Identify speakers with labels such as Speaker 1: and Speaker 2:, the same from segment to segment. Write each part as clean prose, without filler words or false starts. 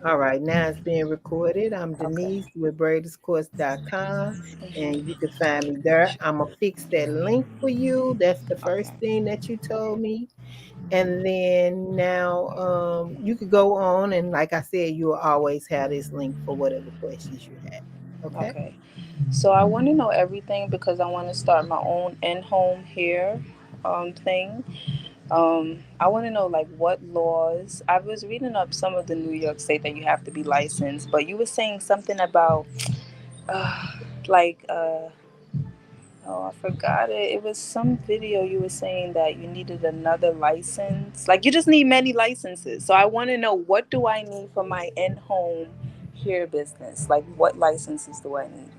Speaker 1: All right, now it's being recorded. I'm
Speaker 2: Okay.
Speaker 1: Denise with braiderscourse.com, and you can find me there. I'm going to fix that link for you. That's the first
Speaker 2: Okay.
Speaker 1: thing that you told me. And then now you could go on, and like I said, you'll always have this link for whatever questions you have. Okay?
Speaker 2: Okay. So I want to know everything because I want to start my own in-home hair thing. I want to know like what laws. I was reading up some of the New York State that you have to be licensed, but you were saying something about uh, like oh, I forgot it. It was some video you were saying that you needed another license. Like you just need many licenses. So I want to know what do I need for my in-home hair business? Like what licenses do I need?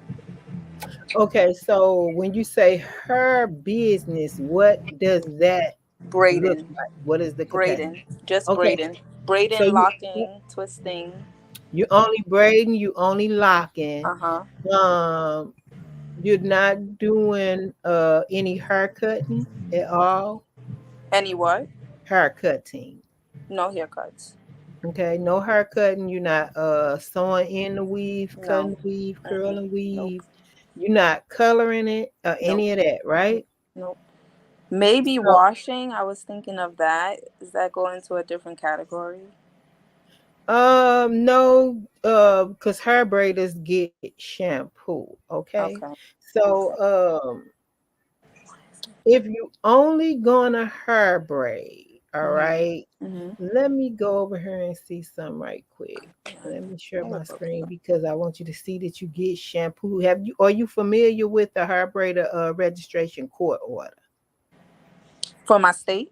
Speaker 1: Okay, so when you say her business, what does that look
Speaker 2: Braiding,
Speaker 1: like? What is the capacity?
Speaker 2: braiding, just
Speaker 1: Okay,
Speaker 2: braiding,
Speaker 1: so
Speaker 2: braiding, locking, twisting.
Speaker 1: you only braiding, you only locking.
Speaker 2: Uh huh.
Speaker 1: Um, you're not doing any hair cutting at all.
Speaker 2: Any what?
Speaker 1: Hair cutting.
Speaker 2: No haircuts.
Speaker 1: Okay, no hair cutting. You're not sewing in the weave,
Speaker 2: No.
Speaker 1: cutting the weave,
Speaker 2: Mm-mm.
Speaker 1: curling
Speaker 2: Nope.
Speaker 1: weave. You're not coloring it or
Speaker 2: Nope.
Speaker 1: any of that, right?
Speaker 2: Nope. Maybe
Speaker 1: So
Speaker 2: washing. I was thinking of that. Does that go into a different category?
Speaker 1: no, because hair braiders get shampoo. Okay,
Speaker 2: Okay.
Speaker 1: so
Speaker 2: Okay.
Speaker 1: if you only gonna hair braid, all
Speaker 2: Mhm.
Speaker 1: right.
Speaker 2: Mhm.
Speaker 1: Let me go over here and see some right quick. Let me share
Speaker 2: No
Speaker 1: my screen
Speaker 2: problem.
Speaker 1: because I want you to see that you get shampoo. Are you familiar with the hair braider registration court order?
Speaker 2: For my state.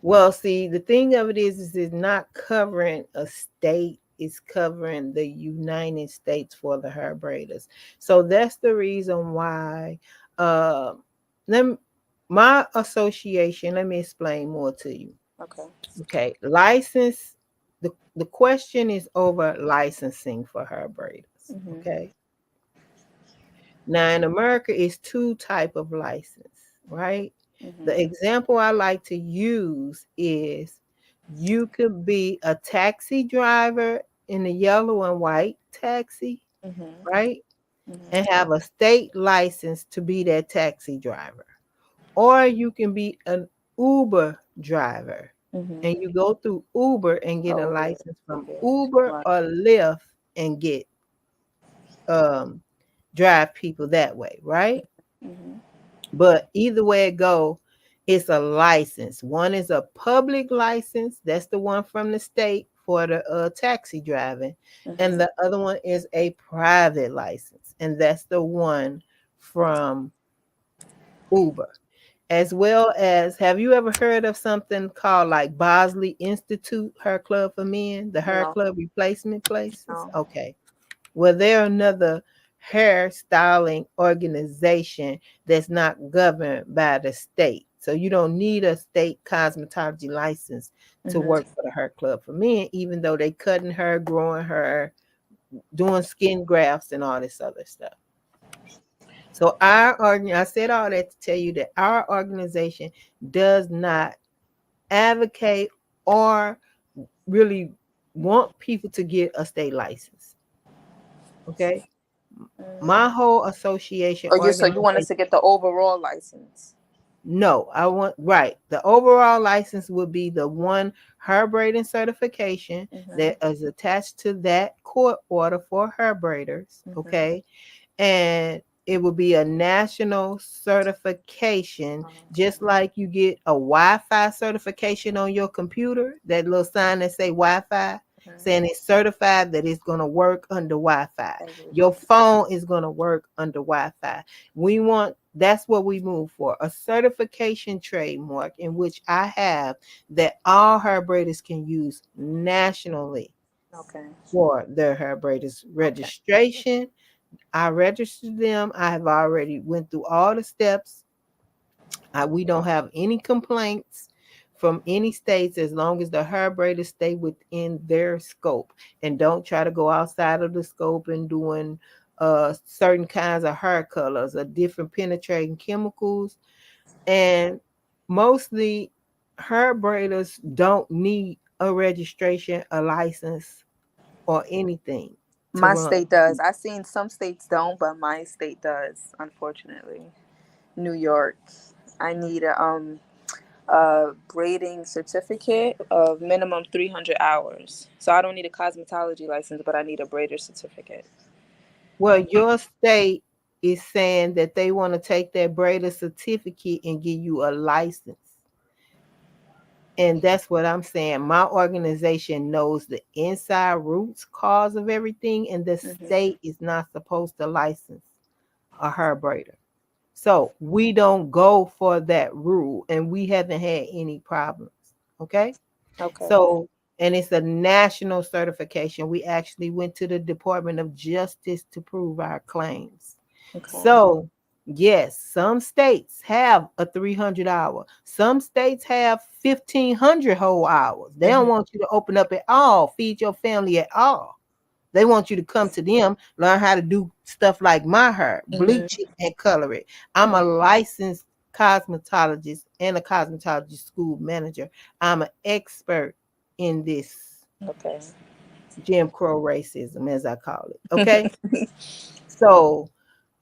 Speaker 1: Well, see, the thing of it is it's not covering a state, it's covering the United States for the hair braiders. So that's the reason why uh let me, my association, let me explain more to you.
Speaker 2: Okay.
Speaker 1: Okay, license. The question is over licensing for hair braiders.
Speaker 2: Mhm.
Speaker 1: Okay, now in America, it's two type of license, right? The
Speaker 2: Mhm.
Speaker 1: example I like to use is you could be a taxi driver in a yellow and white taxi,
Speaker 2: Mhm.
Speaker 1: right? And
Speaker 2: Mhm.
Speaker 1: have a state license to be that taxi driver. Or you can be an Uber driver
Speaker 2: Mhm.
Speaker 1: and you go through Uber and get a
Speaker 2: Oh,
Speaker 1: license
Speaker 2: yeah.
Speaker 1: from
Speaker 2: Okay.
Speaker 1: Uber
Speaker 2: Right.
Speaker 1: or Lyft and get um drive people that way, right?
Speaker 2: Mhm.
Speaker 1: But either way it go, it's a license. One is a public license, that's the one from the state for the taxi driving, and
Speaker 2: Mhm.
Speaker 1: the other one is a private license, and that's the one from Uber. As well as, have you ever heard of something called like Bosley Institute Hair Club for Men, the hair
Speaker 2: No.
Speaker 1: club replacement places?
Speaker 2: No.
Speaker 1: Okay. Well, they're another hair styling organization that's not governed by the state. So you don't need a state cosmetology license to
Speaker 2: Mhm.
Speaker 1: work for the hair club for men, even though they cutting hair, growing hair, doing skin grafts and all this other stuff. So I said all that to tell you that our organization does not advocate or really want people to get a state license. Okay. My
Speaker 2: Mm.
Speaker 1: whole association
Speaker 2: Oh, you want us
Speaker 1: organization,
Speaker 2: to get the overall license?
Speaker 1: no, I want right. The overall license would be the one hair braiding certification
Speaker 2: Mhm.
Speaker 1: that is attached to that court order for hair braiders.
Speaker 2: Mhm.
Speaker 1: Okay. And it will be a national certification, just like you get a Wi-Fi certification on your computer, that little sign that say Wi-Fi,
Speaker 2: Mhm.
Speaker 1: saying it's certified that it's going to work under Wi-Fi. Your
Speaker 2: Everything.
Speaker 1: phone is going to work under Wi-Fi. We want That's what we move for, a certification trademark in which I have that all hair braiders can use nationally
Speaker 2: Okay.
Speaker 1: for their hair braiders
Speaker 2: Okay.
Speaker 1: registration. I registered them. I have already went through all the steps. We don't have any complaints from any states as long as the hair braiders stay within their scope and don't try to go outside of the scope and doing certain kinds of hair colors or different penetrating chemicals. And mostly hair braiders don't need a registration, a license or anything to
Speaker 2: My
Speaker 1: run.
Speaker 2: state does. I've seen some states don't, but my state does, unfortunately. New York. I need a braiding certificate of minimum 300 hours. So I don't need a cosmetology license, but I need a braider certificate.
Speaker 1: Well, your state is saying that they want to take that braider certificate and give you a license. And that's what I'm saying. My organization knows the inside roots cause of everything, and the
Speaker 2: Hmm.
Speaker 1: state is not supposed to license a hair braider. So we don't go for that rule, and we haven't had any problems. Okay.
Speaker 2: Okay.
Speaker 1: So, and it's a national certification. We actually went to the Department of Justice to prove our claims.
Speaker 2: Okay.
Speaker 1: So, yes, some states have a 300 hour. Some states have 1,500 whole hours. They don't
Speaker 2: Hmm.
Speaker 1: want you to open up at all, feed your family at all. They want you to come to them, learn how to do stuff like my hair,
Speaker 2: Hmm.
Speaker 1: bleach it and color it. I'm a licensed cosmetologist and a cosmetology school manager. I'm an expert in this
Speaker 2: Okay.
Speaker 1: Jim Crow racism, as I call it. Okay. So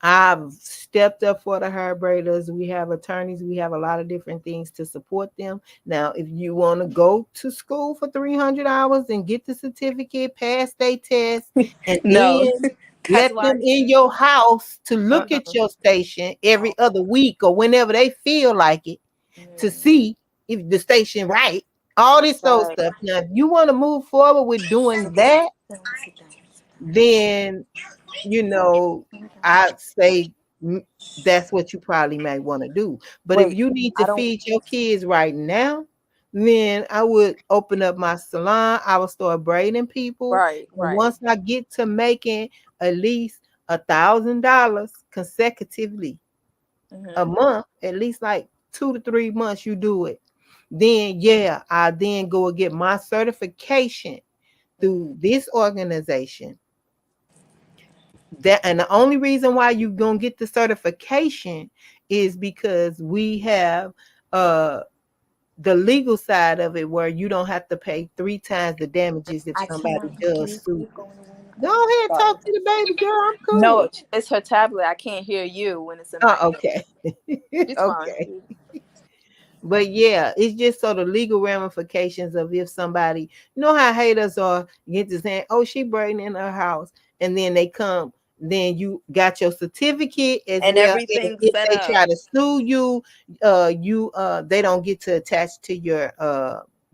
Speaker 1: I've stepped up for the hair braiders. We have attorneys. We have a lot of different things to support them. Now, if you want to go to school for 300 hours and get the certificate, pass their test, and
Speaker 2: No,
Speaker 1: then
Speaker 2: that's
Speaker 1: let
Speaker 2: why
Speaker 1: them
Speaker 2: I
Speaker 1: in
Speaker 2: can't.
Speaker 1: your house to look at
Speaker 2: Uh-huh.
Speaker 1: your station every
Speaker 2: Oh.
Speaker 1: other week or whenever they feel like it to
Speaker 2: Mm.
Speaker 1: see if the station right, all this old
Speaker 2: Right.
Speaker 1: stuff. Now, if you want to move forward with doing that,
Speaker 2: Sit down.
Speaker 1: then I'd say that's what you probably may want to do. But if
Speaker 2: Wait,
Speaker 1: you need to
Speaker 2: I don't.
Speaker 1: feed your kids right now, then I would open up my salon. I would start braiding people.
Speaker 2: Right,
Speaker 1: And
Speaker 2: right.
Speaker 1: once I get to making at least $1,000 consecutively a
Speaker 2: Hmm.
Speaker 1: month, at least like 2 to 3 months, you do it. Then yeah, I then go and get my certification through this organization. That, and the only reason why you gonna get the certification is because we have uh the legal side of it, where you don't have to pay 3 times the damages if
Speaker 2: I
Speaker 1: somebody
Speaker 2: cannot. Can
Speaker 1: does
Speaker 2: you
Speaker 1: sue
Speaker 2: please go in the room with
Speaker 1: you. Go
Speaker 2: them?
Speaker 1: ahead,
Speaker 2: Sorry.
Speaker 1: talk to the baby girl. I'm
Speaker 2: No,
Speaker 1: cool.
Speaker 2: it's her tablet. I can't hear you when it's in my
Speaker 1: Oh,
Speaker 2: ear.
Speaker 1: okay.
Speaker 2: It's fine.
Speaker 1: Okay. But yeah, it's just so the legal ramifications of if somebody, how haters are, get to saying, oh, she braiding in her house, and then they come, then you got your certificate as
Speaker 2: And
Speaker 1: well. And
Speaker 2: everything's
Speaker 1: if
Speaker 2: set
Speaker 1: they
Speaker 2: up.
Speaker 1: try to sue you, they don't get to attach to your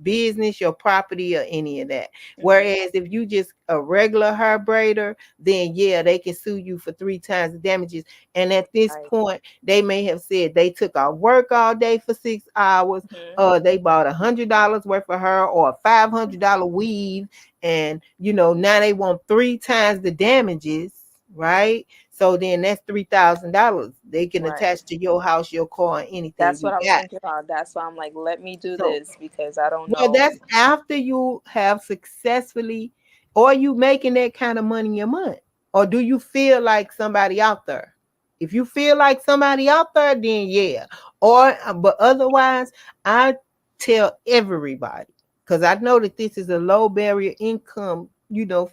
Speaker 1: business, your property, or any of that.
Speaker 2: Hmm.
Speaker 1: Whereas if you just a regular hair braider, then yeah, they can sue you for 3 times the damages. And at this
Speaker 2: Right.
Speaker 1: point, they may have said they took off work all day for 6 hours.
Speaker 2: Hmm.
Speaker 1: They bought $100 worth of hair or a $500 weave, and now they want 3 times the damages, right? So then that's $3,000 they can
Speaker 2: Right.
Speaker 1: attach to your house, your car, and anything
Speaker 2: That's
Speaker 1: you
Speaker 2: what I was
Speaker 1: got.
Speaker 2: thinking about. That's why I'm like, let me do
Speaker 1: So
Speaker 2: this because I don't
Speaker 1: well,
Speaker 2: know.
Speaker 1: that's after you have successfully, or you making that kind of money a month, or do you feel like somebody out there? If you feel like somebody out there, then yeah. Or but otherwise, I tell everybody, because I know that this is a low barrier income,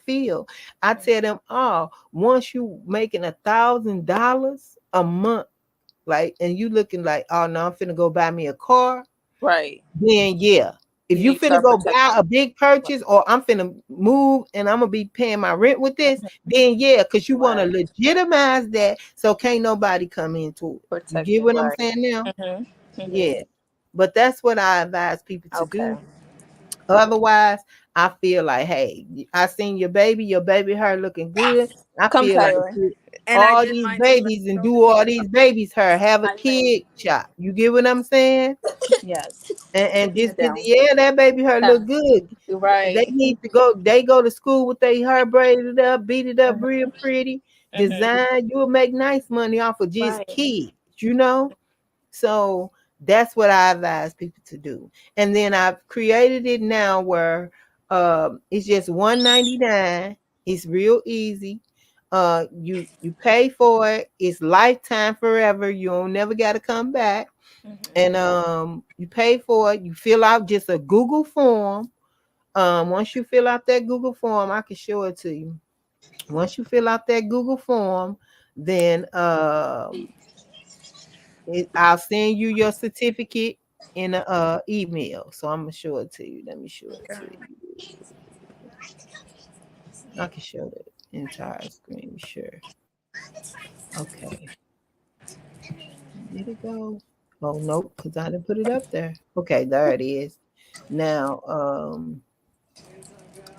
Speaker 1: field. I tell them all, once you making $1,000 a month, like, and you looking like, oh no, I'm finna go buy me a car,
Speaker 2: Right.
Speaker 1: then yeah. If
Speaker 2: You
Speaker 1: you
Speaker 2: need
Speaker 1: finna go buy
Speaker 2: self-protection.
Speaker 1: a big purchase, or I'm finna move and I'm gonna be paying my rent with this,
Speaker 2: Mhm.
Speaker 1: then yeah, because you want to
Speaker 2: Right.
Speaker 1: legitimize that, so can't nobody come into it. You
Speaker 2: Protect
Speaker 1: get
Speaker 2: me.
Speaker 1: what I'm
Speaker 2: Right.
Speaker 1: saying now?
Speaker 2: Hmm. Hmm.
Speaker 1: Yeah. But that's what I advise people to
Speaker 2: Okay.
Speaker 1: do. Otherwise, I feel like, hey, I seen your baby hair looking good. I
Speaker 2: Come,
Speaker 1: feel like
Speaker 2: Tyler.
Speaker 1: get
Speaker 2: And I
Speaker 1: all
Speaker 2: did
Speaker 1: these
Speaker 2: mine too. Let
Speaker 1: babies
Speaker 2: me
Speaker 1: and
Speaker 2: throw
Speaker 1: do
Speaker 2: this
Speaker 1: all
Speaker 2: away.
Speaker 1: these babies hair, have a
Speaker 2: I will.
Speaker 1: kid shop. You get what I'm saying?
Speaker 2: Yes.
Speaker 1: And
Speaker 2: Taking
Speaker 1: this
Speaker 2: it
Speaker 1: is,
Speaker 2: down.
Speaker 1: yeah, that baby her
Speaker 2: Yeah.
Speaker 1: look good. They
Speaker 2: Right.
Speaker 1: need to go. They go to school with their hair braided up, beat it up
Speaker 2: Hmm.
Speaker 1: real pretty,
Speaker 2: Hmm.
Speaker 1: design. You'll make nice money off of just
Speaker 2: Right.
Speaker 1: kids, you know. So that's what I advise people to do. And then I've created it now where it's just $199. It's real easy. You pay for it. It's lifetime forever. You don't never got to come back.
Speaker 2: Hmm.
Speaker 1: And you pay for it. You fill out just a Google form. Once you fill out that Google form, I can show it to you. Once you fill out that Google form, then I'll send you your certificate in a email. So I'm gonna show it to you. Let me show it to you. I can show the entire screen, sure. Okay. Did it go? Oh nope, because I didn't put it up there. Okay, there it is. Now,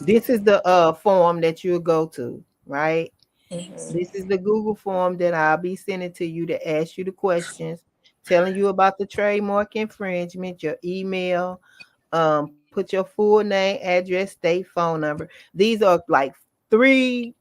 Speaker 1: this is the form that you'll go to, right?
Speaker 2: Mm-hmm.
Speaker 1: This is the Google form that I'll be sending to you to ask you the questions, telling you about the trademark infringement, your email, put your full name, address, state, phone number. These are like three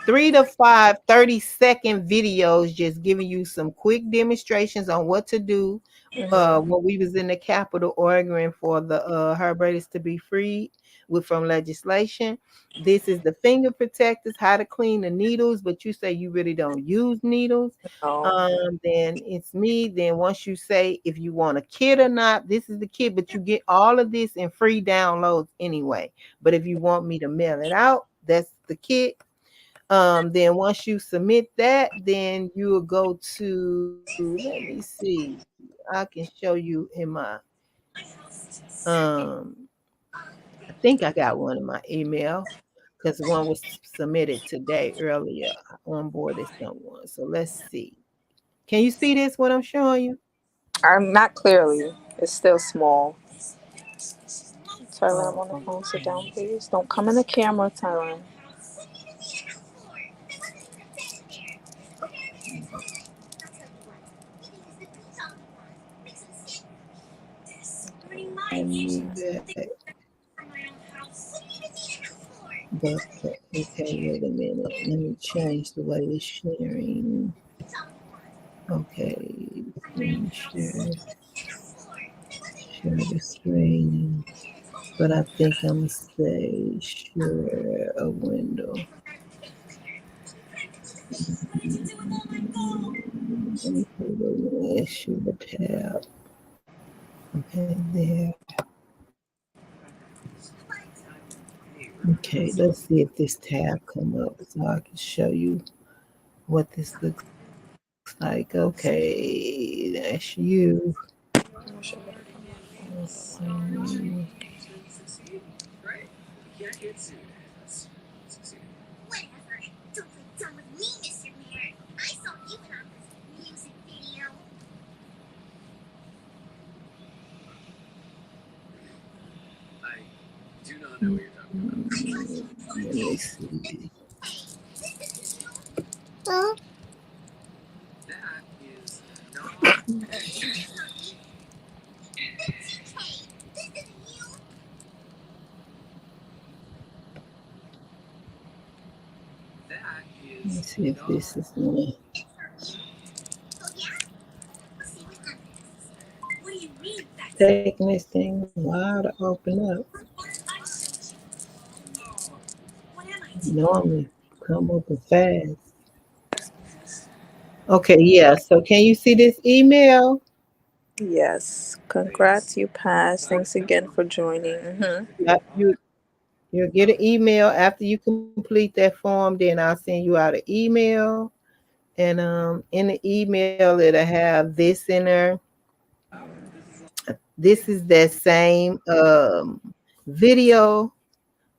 Speaker 1: 3 to 5 30-second videos just giving you some quick demonstrations on what to do
Speaker 2: Mm-hmm.
Speaker 1: when we was in the Capitol arguing for the hair braiders to be freed with from legislation. This is the finger protectors, how to clean the needles, but you say you really don't use needles.
Speaker 2: No.
Speaker 1: Then it's me. Then once you say if you want a kit or not, this is the kit, but you get all of this in free downloads anyway. But if you want me to mail it out, that's the kit. Then once you submit that, then you will go to, let me see, I can show you in my, um, I think I got one in my email because one was submitted today earlier. I onboarded someone. So let's see. Can you see this, what I'm showing you?
Speaker 2: I'm not clearly. It's still small. Tyron, I'm
Speaker 1: Oh,
Speaker 2: on the phone. Sit
Speaker 1: okay.
Speaker 2: down, please. Don't come in the camera, Tyron.
Speaker 1: Send me back. But, okay, wait a minute. Let me change the way it's sharing. Okay, screen share. Share the screen, but I think I'm gonna say share a window. Let me put it over share a tab. Okay, there. Okay, let's see if this tab come up so I can show you what this looks like. Okay, that's you. Um, Let me see. Let me see if this is one. Taking this thing a while to open up. Normally come open fast. Okay, yeah. So can you see this email?
Speaker 2: Yes. Congrats, you passed. Thanks again for joining. Mm-hmm.
Speaker 1: You'll get an email after you complete that form. Then I'll send you out an email, and in the email it'll have this in there. This is that same video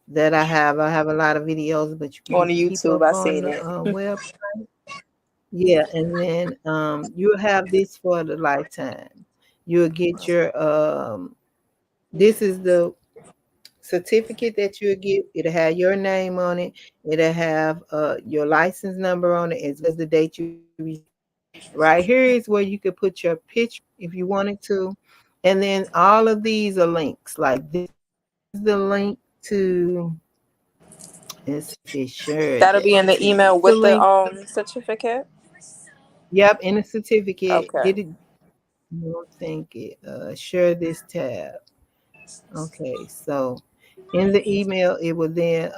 Speaker 1: that I have. I have a lot of videos, but you can
Speaker 2: On
Speaker 1: keep
Speaker 2: YouTube,
Speaker 1: up
Speaker 2: I
Speaker 1: on
Speaker 2: seen
Speaker 1: the
Speaker 2: it.
Speaker 1: web. Yeah, and then you'll have this for the lifetime. You'll get your this is the certificate that you'll get. It'll have your name on it. It'll have your license number on it as well as the date you received it. Right here is where you could put your picture if you wanted to. And then all of these are links. Like this is the link to, let's see if it shared
Speaker 2: That'll
Speaker 1: that.
Speaker 2: be in the
Speaker 1: See, this
Speaker 2: email
Speaker 1: is the
Speaker 2: with the
Speaker 1: link.
Speaker 2: certificate.
Speaker 1: Yep, in the certificate.
Speaker 2: Okay.
Speaker 1: Did it? I don't think it. Share this tab. Okay, so in the email, it will then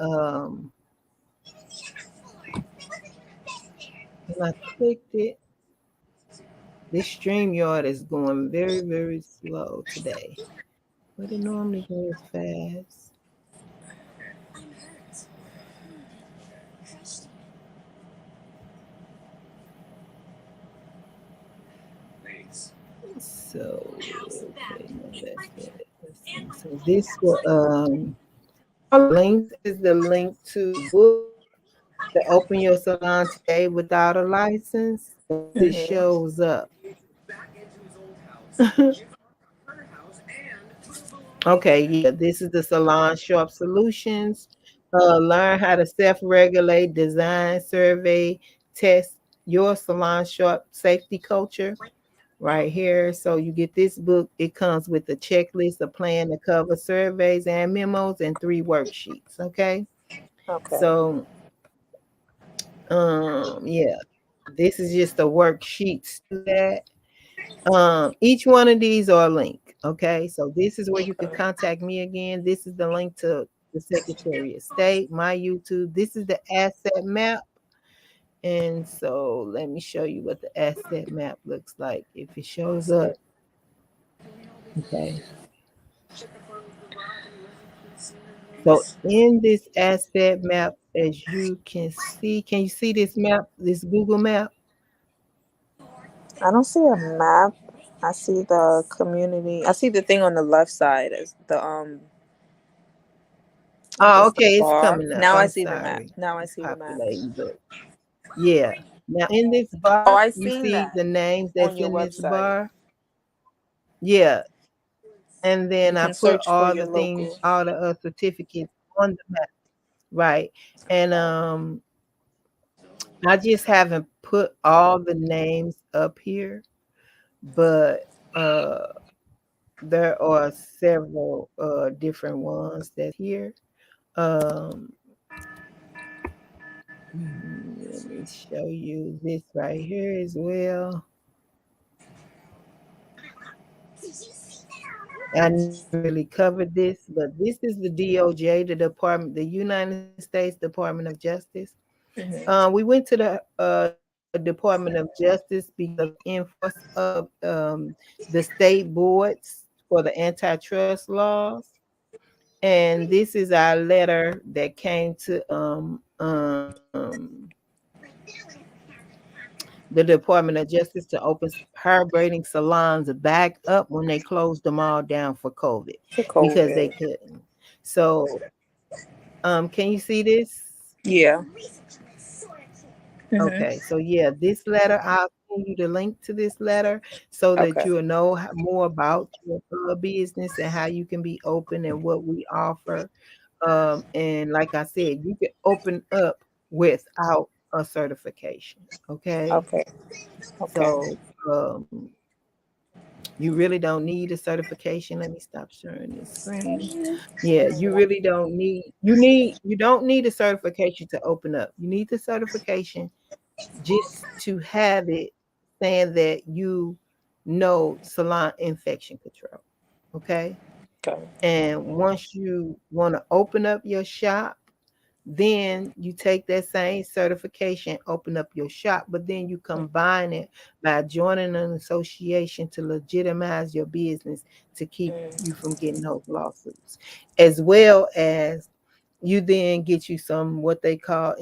Speaker 1: when I clicked it, this StreamYard is going very, very slow today, but it normally goes fast. this will all the links. This is the link to the book to open your salon today without a license. It
Speaker 2: Mm-hmm.
Speaker 1: shows up. Okay, yeah, this is the Salon Sharp Solutions. Learn how to self-regulate, design, survey, test your salon sharp safety culture right here. So you get this book. It comes with a checklist, a plan to cover surveys and memos, and 3 worksheets. Okay,
Speaker 2: Okay.
Speaker 1: so yeah, this is just the worksheets to that. Each one of these are a link. Okay, so this is where you can contact me again. This is the link to the Secretary of State, my YouTube. This is the asset map. And so let me show you what the asset map looks like if it shows up. Okay. So in this asset map, as you can you see this map, this Google map?
Speaker 2: I don't see a map. I see the community. I see the thing on the left side is the.
Speaker 1: Oh,
Speaker 2: It's the
Speaker 1: okay, it's
Speaker 2: bar.
Speaker 1: coming up.
Speaker 2: Now I
Speaker 1: I'm
Speaker 2: see the map.
Speaker 1: sorry.
Speaker 2: Now I
Speaker 1: It's
Speaker 2: see the map.
Speaker 1: populating, but yeah. Now in this
Speaker 2: Oh,
Speaker 1: bar,
Speaker 2: I
Speaker 1: you
Speaker 2: seen
Speaker 1: see the
Speaker 2: that
Speaker 1: names
Speaker 2: on
Speaker 1: that's
Speaker 2: your
Speaker 1: in this
Speaker 2: website.
Speaker 1: bar. Yeah. And
Speaker 2: You
Speaker 1: then I
Speaker 2: can
Speaker 1: put
Speaker 2: search for
Speaker 1: all
Speaker 2: your
Speaker 1: the things,
Speaker 2: local.
Speaker 1: all the certificates on the map. Right. And I just haven't put all the names up here, but uh there are several different ones that's here. Um let me show you this right here as well. I never really covered this, but this is the DOJ, the United States Department of Justice.
Speaker 2: Mm-hmm.
Speaker 1: We went to the Department of Justice because of the enforce of the state boards for the antitrust laws. And this is our letter that came to the Department of Justice to open hair braiding salons back up when they closed them all down for COVID
Speaker 2: For
Speaker 1: because they
Speaker 2: COVID.
Speaker 1: couldn't. So, can you see this?
Speaker 2: Yeah. Mm-hmm.
Speaker 1: Okay, so yeah, this letter, I'll send you the link to this letter so that
Speaker 2: Okay.
Speaker 1: you'll know more about your business and how you can be open and what we offer. And like I said, you can open up without a certification. Okay,
Speaker 2: Okay. Okay.
Speaker 1: so you really don't need a certification. Let me stop sharing this screen. Yeah, you really don't need you don't need a certification to open up. You need the certification just to have it saying that you know salon infection control. Okay.
Speaker 2: Okay.
Speaker 1: And once you want to open up your shop, then you take that same certification, open up your shop, but then you combine it by joining an association to legitimize your business to keep you from getting those lawsuits, as well as you then get you some what they call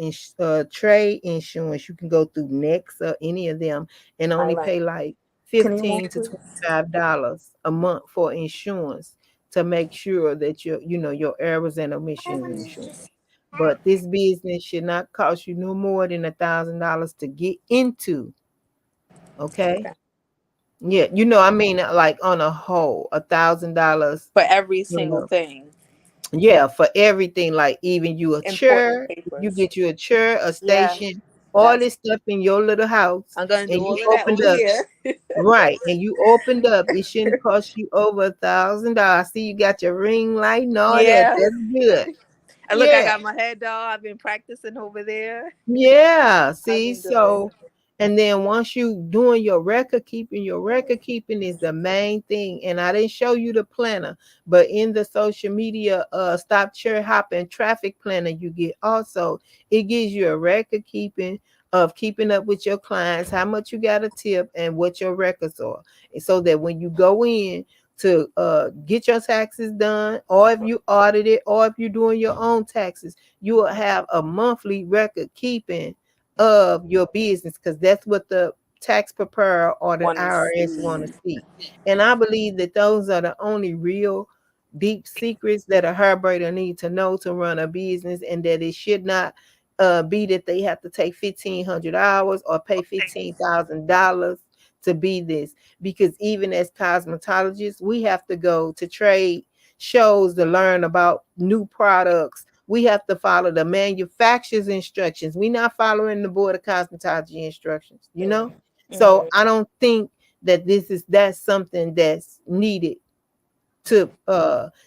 Speaker 1: trade insurance. You can go through Next or any of them and
Speaker 2: I
Speaker 1: only
Speaker 2: like.
Speaker 1: pay like
Speaker 2: Can you move,
Speaker 1: 15 to
Speaker 2: please?
Speaker 1: $25 a month for insurance to make sure that your errors and omissions insurance. But this business should not cost you no more than $1,000 to get into. Okay.
Speaker 2: Okay.
Speaker 1: Yeah, I mean, like on a whole, $1,000.
Speaker 2: For every single
Speaker 1: uh,
Speaker 2: thing,
Speaker 1: Yeah, for everything, like even you a
Speaker 2: important
Speaker 1: chair, you
Speaker 2: papers.
Speaker 1: get you a chair, a
Speaker 2: Yeah.
Speaker 1: station, all
Speaker 2: That's.
Speaker 1: this stuff in your little house,
Speaker 2: I'm gonna do
Speaker 1: and you
Speaker 2: all of that
Speaker 1: opened
Speaker 2: over
Speaker 1: up,
Speaker 2: here.
Speaker 1: right, and you opened up, it shouldn't cost you over $1,000. See, you got your ring light and all that.
Speaker 2: Yeah.
Speaker 1: That's good.
Speaker 2: And look, I
Speaker 1: Yeah.
Speaker 2: got my head doll. I've been practicing over there.
Speaker 1: Yeah,
Speaker 2: I've
Speaker 1: see,
Speaker 2: been doing.
Speaker 1: so and then once you doing your record keeping is the main thing. And I didn't show you the planner, but in the social media stop chair hopping traffic planner you get also, it gives you a record keeping of keeping up with your clients, how much you got a tip and what your records are. And so that when you go in to get your taxes done, or if you audit it, or if you're doing your own taxes, you will have a monthly record keeping of your business because that's what the tax preparer or the
Speaker 2: Want to
Speaker 1: IRS want
Speaker 2: see.
Speaker 1: to see. And I believe that those are the only real deep secrets that a hair braider need to know to run a business, and that it should not be that they have to take 1,500 hours or pay $15,000 to be this. Because even as cosmetologists, we have to go to trade shows to learn about new products. We have to follow the manufacturer's instructions. We're not following the board of cosmetology instructions, you know? So
Speaker 2: Mm-hmm.
Speaker 1: I don't think that that's something that's needed to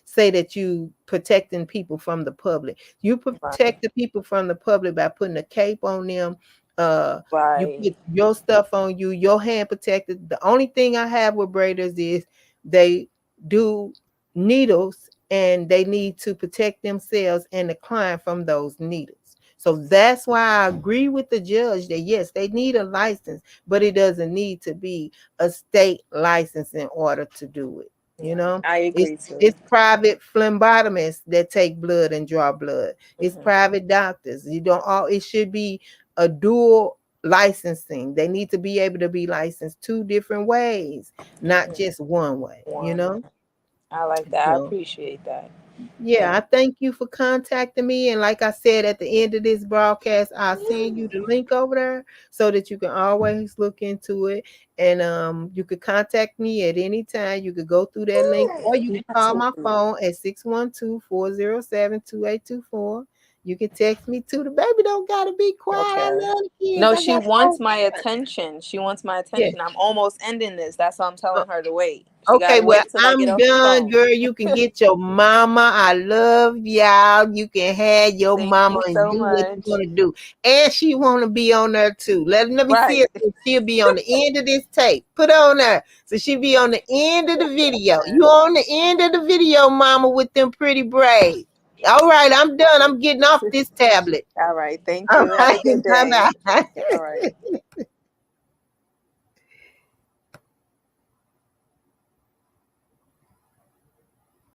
Speaker 1: say that you protecting people from the public. You
Speaker 2: Right.
Speaker 1: protect the people from the public by putting a cape on them. You
Speaker 2: Right.
Speaker 1: put your stuff on you, your hand protected. The only thing I have with braiders is they do needles, and they need to protect themselves and the client from those needles. So that's why I agree with the judge that yes, they need a license, but it doesn't need to be a state license in order to do it. You
Speaker 2: Right.
Speaker 1: know,
Speaker 2: I
Speaker 1: it's
Speaker 2: agree too.
Speaker 1: it's private phlebotomists that take blood and draw blood. It's
Speaker 2: Mm-hmm.
Speaker 1: private doctors. You don't all. It should be a dual licensing. They need to be able to be licensed two different ways, not
Speaker 2: Mm-hmm.
Speaker 1: just one way. You
Speaker 2: One.
Speaker 1: know.
Speaker 2: I like that. I
Speaker 1: So
Speaker 2: appreciate that.
Speaker 1: yeah,
Speaker 2: Thank
Speaker 1: I thank you for contacting me. And like I said at the end of this broadcast, I'll send you the link over there so that you can always look into it. And you could contact me at any time. You could go through that link, or you
Speaker 2: you.
Speaker 1: can
Speaker 2: Not
Speaker 1: call
Speaker 2: too.
Speaker 1: my phone at 612-407-2824. You can text me too. The baby don't gotta be quiet. I
Speaker 2: Okay.
Speaker 1: love the kids.
Speaker 2: No,
Speaker 1: I
Speaker 2: she
Speaker 1: got
Speaker 2: wants
Speaker 1: so
Speaker 2: my attention. She wants my
Speaker 1: yeah.
Speaker 2: attention. I'm almost ending this. That's why I'm telling her to wait. She got
Speaker 1: Okay,
Speaker 2: to
Speaker 1: well,
Speaker 2: wait till I get
Speaker 1: I'm
Speaker 2: off the
Speaker 1: done,
Speaker 2: phone.
Speaker 1: girl. You can get your mama. I love y'all. You can have your
Speaker 2: Thank
Speaker 1: mama
Speaker 2: you
Speaker 1: and
Speaker 2: so
Speaker 1: do what you
Speaker 2: much.
Speaker 1: want to do. And she want to be on there too. Let me see
Speaker 2: Right.
Speaker 1: if she'll be on the end of this tape. Put on there. So she'll be on the end of the video.
Speaker 2: Okay.
Speaker 1: You on the end of the video, mama, with them pretty braids. All right, I'm done. I'm getting off this tablet.
Speaker 2: All right. Thank
Speaker 1: All
Speaker 2: you. Have
Speaker 1: right,
Speaker 2: a good day.
Speaker 1: bye-bye.
Speaker 2: All right.